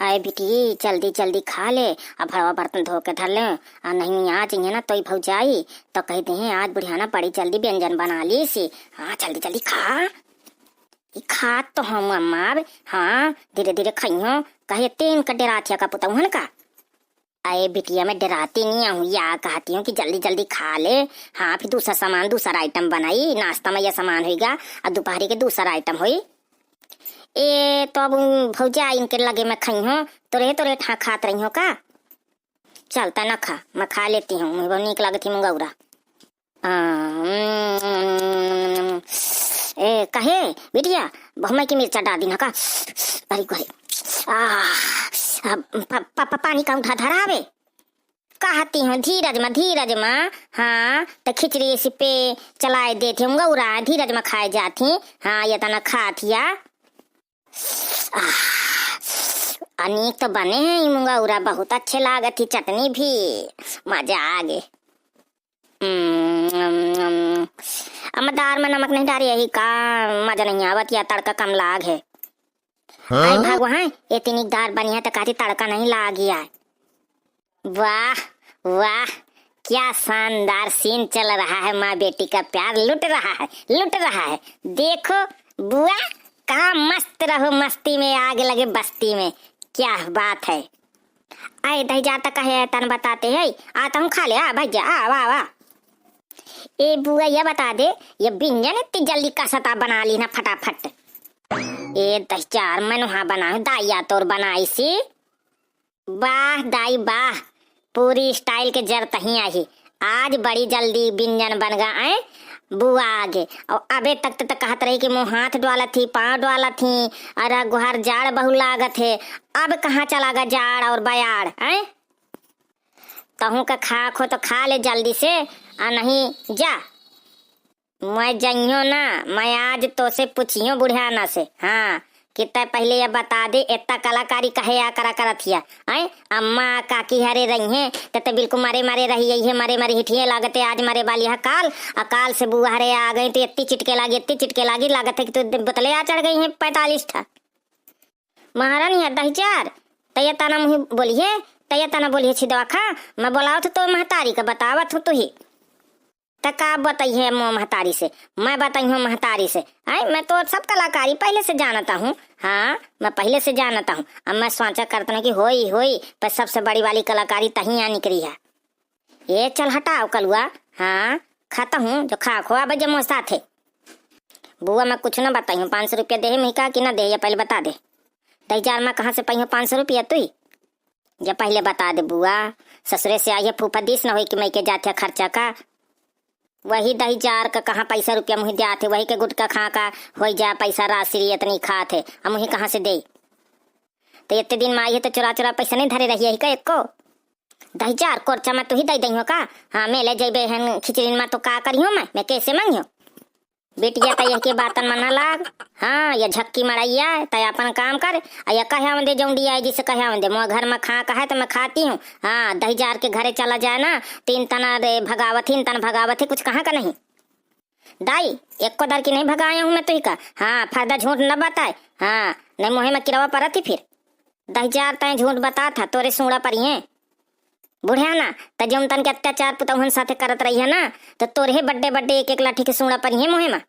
आए बेटी जल्दी जल्दी खा ले। अब भरवा बर्तन धो के धर ले। और नहीं आ चाहिए ना तो ही भौजाई तो कह दे आज बुढ़ियाना बड़ी जल्दी व्यंजन बना ली सी। हाँ जल्दी जल्दी खा। खा तो हम अम्मा। हाँ धीरे धीरे खाइयो। कहे तीन का डराथिया का पुता हूँ का। अरे बिटिया मैं डराती नहीं हूँ या कहती हूँ कि जल्दी जल्दी खा ले। हाँ फिर दूसरा सामान दूसरा आइटम बनाई। नाश्ता में यह सामान होगा और दोपहरी के दूसरा आइटम हुई। ए तो अब भौजा इनके लगे मैं खाई हूँ तो ठा खात रही हो का। चलता ना खा मैं खा लेती हूँ मुझे बहुत नीक लगती मुंगौरा। ए कहे बिटिया बहुमा की मिर्चा डाल दी ना का। अरे गोरे पानी का उठा धरावे कहती हूँ धीरज माँ। हाँ तो खिचड़ी इसी पे चलाए देती हूँ गौरा धीरज में खाए जाती। हाँ ये तना खातिया अनेक तो बने हैं मुंगौरा बहुत अच्छे लागत थी चटनी भी मजा आ गए। दार में नमक नहीं डाली यही का मजा नहीं आवत या तड़का कम लाग है। हाँ? भगवान इतनी दार बनी है तो कहती तड़का नहीं लाग गया। वाह वाह क्या शानदार सीन चल रहा है। माँ बेटी का प्यार लुट रहा है। देखो बुआ कहाँ मस्त रहो मस्ती में आग लगे बस्ती में। क्या बात है। आए दही जाता कहे तन बताते है आता हूँ खा ले। आ भैया आ वाह वाह। ए बुआ ये बता दे ये व्यंजन इतनी जल्दी का सता बना ली ना फटाफट। ए 10 मैं वहाँ बना दाइया तोर बनाई सी। वाह दाई वाह पूरी स्टाइल के जर तही आई। आज बड़ी जल्दी व्यंजन बन गए बुआ आगे। और अबे तक तो कहत रही कि मुँह हाथ डाला थी पाँव डाला थी अरे गुहर जाड़ बहु लागत है। अब कहाँ चला गा जाड़ और बयाड़ है। तहू का खा खो तो खा ले जल्दी से आ नहीं जा। मैं जाइयो ना मैं आज तो से पूछियो बुढ़ियाना से। हाँ कितना पहले ये बता दे इतना कलाकारी कहे या करा थिया आई अम्मा काकी हरे रही हैं तो बिल्कुल मारे रही यही है मारे हिठिए लागते आज मारे वाली है काल से बुआ हरे आ गई तो इतनी चिटके लागी लागत है कि तो बतले आ चढ़ गई है 45 था। महारानी है 10,000 तैया ताना मुही बोलिए तैया ताना बोलिए छिदवा खा मैं बोलाओ तो महतारी का बतावत हो तू ही तका बताइए मो महतारी से मैं बताई हूँ महतारी से। आई मैं तो सब कलाकारी पहले से जानता हूँ। हाँ मैं पहले से जानता हूँ। अब मैं सोचा करता हूँ कि होई पर सबसे बड़ी वाली कलाकारी तही यहाँ निकली है। ये चल हटाओ कलुआ। हाँ खाता हूँ जो खा खो अब जमो साथ है। बुआ मैं कुछ ना बताई हूँ 500 रुपया दे मैं का कि ना दे या पहले बता दे। 10,000 में कहाँ से पाई हूँ 500 रुपया तू या पहले बता दे बुआ। ससुरे से आई है फूफा दिस न हो कि मैं के जाते खर्चा का वही 10,000 का कहाँ पैसा रुपया मुझे दिया थे वही के गुटका खा का हो जा पैसा राशि इतनी खा थे अब मुझे कहाँ से दे। तो इतने दिन में आई है तो चुरा पैसा नहीं धरे रही है का एक को 10,000 कोर्चा में तू ही दे दी हो का। हाँ मैं ले जेबे हन खिचड़ी में तो का करी हूँ मैं कैसे मांगी बेटिया तय के बातन मना लाग। हाँ ये झक्की मरैया तय अपन काम कर या कहे दे जौंडी आई जिसे कहे दे मोर घर में खा कहे तो मैं खाती हूँ। हाँ 10,000 के घरे चला जाए ना 3 तना भगावत है कुछ कहाँ का नहीं दाई एक को दर की नहीं भगाया हूँ मैं तो ही का। हाँ फायदा झूठ न बताए। हाँ नहीं मोहे में किरवा पड़ा थी फिर 10,000 तय झूठ बता था तोरे सूड़ा पर ही बुढ़िया ना त जम तन के अत्याचार पुतौहन साथे करत रही है ना तो तोरे बड्डे एक लाठी के सूड़ा पर ही मोहे में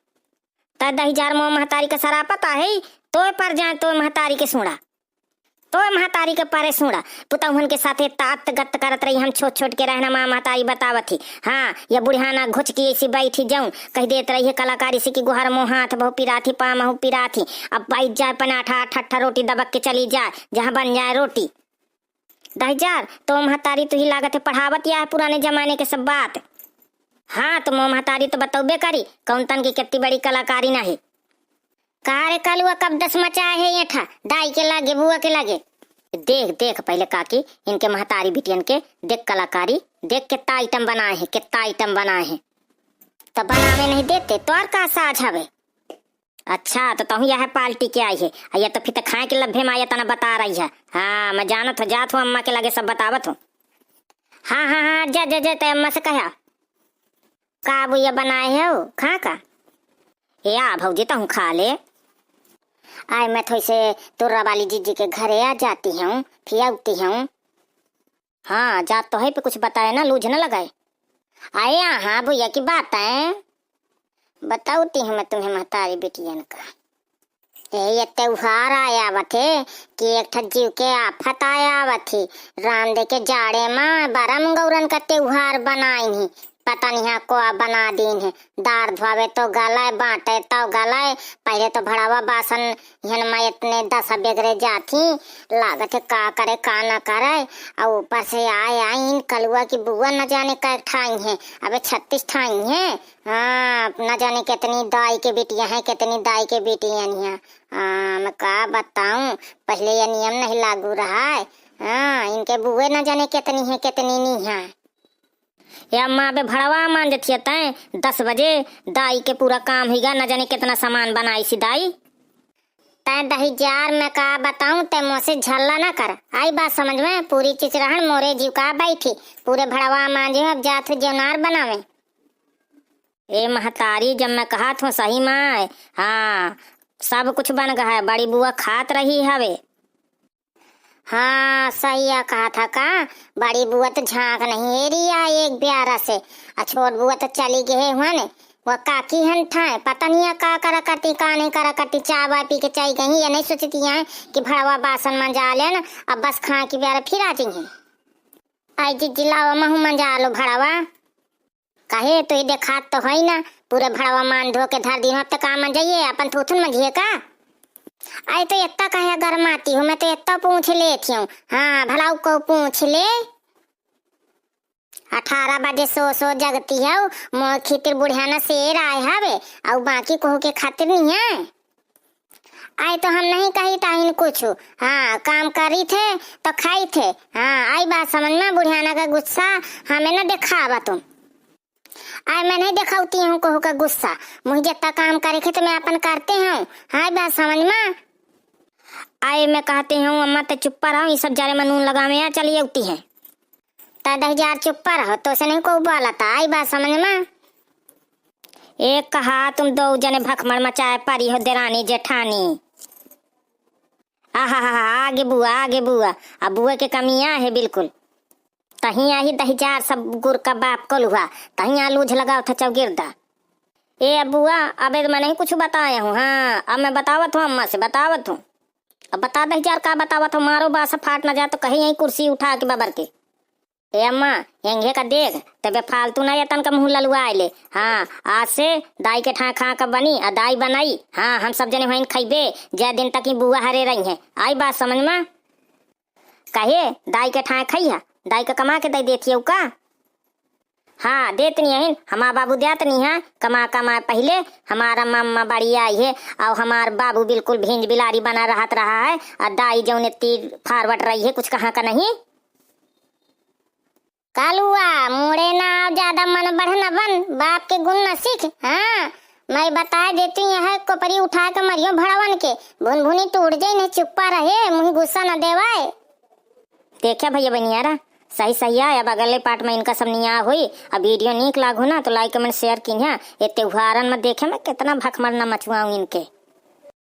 त 10,000 मोह महतारी का सरा पता है तो पर जाए तो महतारी के सूड़ा तो महतारी के पारे सूड़ा पुतौहन के साथे तात गत करत रही हम छोट के रहना माँ महतारी बतावत थी। हाँ ये बुढ़िया ना घुच की ऐसी बैठी जाऊं कह देत रही है कलाकारी से कि गुहर मोह हाथ बहु पिरा थी पा महू पिरा थी अब बैठ जाए पनाठा ठट्ठा रोटी दबक के चली जाए जहाँ बन जाए रोटी 10,000 तो महतारी तो ही लागत है पढ़ावत या है पुराने जमाने के सब बात। हाँ तो मोह महतारी तो बतौबे करी कौन तन की कितनी बड़ी कलाकारी ना है। कारे कलुआ कब 10 मचाए है ये ठा दाई के लागे बुआ के लागे। देख पहले काकी इनके महतारी बिटियन के देख कलाकारी देख कितना आइटम बनाए हैं तो बनावे नहीं देते तो और का साझ हवे। अच्छा तो तू यह पार्टी के आई है या तो फिर खाए के लभे में आया तना बता रही है। हाँ मैं जानत हो जात हूँ अम्मा के लगे सब बतावत हूँ। हाँ जा अम्मा से कहा का ये बनाए है वो खा का या भौजी तो खा ले। आए मैं थोड़ी से तुर्रा वाली जीजी के घरे आ जाती हूँ, फिर आती हूँ। हाँ जात तो है पे कुछ बताए ना, लूझ न लगाए। आए हाँ भैया की बात है, बताऊती हूँ मैं तुम्हें महतारी बेटियन का। ये त्योहार आया थे कि एक ठा जीव के आफत आया थी। राम दे के जाड़े में बरम गौरन का त्योहार बनाई ही, पता नहीं को बना दीन है। दार धोवे तो गलाए, बांटे तो गलाए। पहले तो भड़ावा बासन हन में इतने 10 बेगरे जाती, लागत है का करे का ना करे। और ऊपर से आए इन कलुआ की बुआ न जाने का ठाई है, अबे 36 ठाई है। हाँ न जाने कितनी दाई के बेटियां हैं, कितनी दाई के बेटियां हैं। मैं क्या बताऊं, पहले ये नियम नहीं लागू रहा है। हाँ इनके बुए न जाने कितनी है कितनी नहीं है। या माँ बे भड़वा मान जतिया तय 10 बजे दाई के पूरा काम होगा, न जाने कितना सामान बनाई सी दाई। तय दही जार मैं का बताऊं, ते मुँह से झल्ला ना कर। आई बात समझ में, पूरी चिचरहन मोरे जीव का बैठी, पूरे भड़वा मांझे अब जात जेवनार बनावे। ए महतारी जब मैं कहा था सही माँ, हाँ सब कुछ बन गया है, बड़ी बुआ खात रही हवे। हाँ सही कहा था का, बड़ी बुआ तो झांक नहीं एरिया एक ब्यारा से, छोट बुआ तो चली गए हुआ ने। वो काकी हन ठाए पता नहीं का करा करती का नहीं करा करती, चाय वाय पी के चाय गई, ये नहीं सोचती है कि भड़वा बासन मंजा लेन, अब बस खा की ब्यारा फिर आ जाएंगे। आई जी जिलावा महू मंजा लो भड़वा, कहे तो ये देखात तो है ना, पूरे भड़वा मान धो के धर दिन अब तक काम जाइए अपन थूथन मंझिए का। आई तो इतना कहे गरमाती हूँ, मैं तो इतना पूछ लेती हूँ। हाँ भलाऊ को पूछ ले, 18 बजे सो जगती है मोर खितिर बुढ़ियाना शेर आए हवे, और बाकी कोहू के खातिर नहीं है। आई तो हम नहीं कही ताइन कुछ, हाँ काम करी थे तो खाई थे। हाँ आई बात समझ में, बुढ़ियाना का गुस्सा हमें न दिखावा तुम। आई मैं नहीं दिखाती हूँ कोहू का गुस्सा, मुझे जितना काम करे थे तो मैं अपन करते हूँ। हाँ बात समझ में। आई मैं कहती हूँ अम्मा तो चुप रहो, ये सब जारे में नून लगावे यहाँ चली उठी है, 10,000 चुप रहो तो से नहीं को बोला था। आई बात समझ में। एक कहा तुम 2 जने भखमड़ मचाए परी हो देरानी जेठानी। आगे बुआ, अब बुआ के कमियां है बिल्कुल। तहिया ही 10,000 सब गुर का बाप को लुहा, तहिया लूझ लगाओ था चौगिरदा। ए बुआ अबे मैं नहीं कुछ बताया हूँ। हाँ अब मैं बतावत हूँ, अम्मा से बतावत हूँ। अब बता 10,000 का बतावत हूँ, मारो बासा फाट ना जा तो कहीं यही कुर्सी उठा के बबर के। ए अम्मा यंगे का देख तबे फालतू ना यतन का मुँह ललुआ ले। हाँ आज से दाई के ठा खा का बनी आ दाई बनाई। हाँ हम सब जने वहीं खाइबे जय दिन तक ही बुआ हरे रही है। आई बात समझ में। कहे दाई के ठा खाइया, दाई का कमा के दे देती का। हाँ देत नहीं है, हमारा बाबू देत नहीं है, कमा पहले हमारा मम्मा बड़ी आई है, और हमार बाबू बिल्कुल भिंज बिलारी बना रहा है, और दाई जो इतनी फारवर्ड रही है कुछ कहाँ का नहीं। कालुआ मुड़े ना ज्यादा मन बढ़ना बन, बाप के गुण न सीख। हाँ मैं बता देती हूँ, है कोपरी उठा के मरियो भड़वन के, भुन भुनी टूट जाए, नहीं चुप्पा रहे, मुँह गुस्सा न देवाए। देखा भैया बनियारा सही आया। अब अगले पार्ट में इनका सब निया हुई। अब वीडियो नीक लागू ना तो लाइक कमेंट शेयर की। ये त्योहारन में देखे मैं कितना भखमर न मचुआऊँ इनके।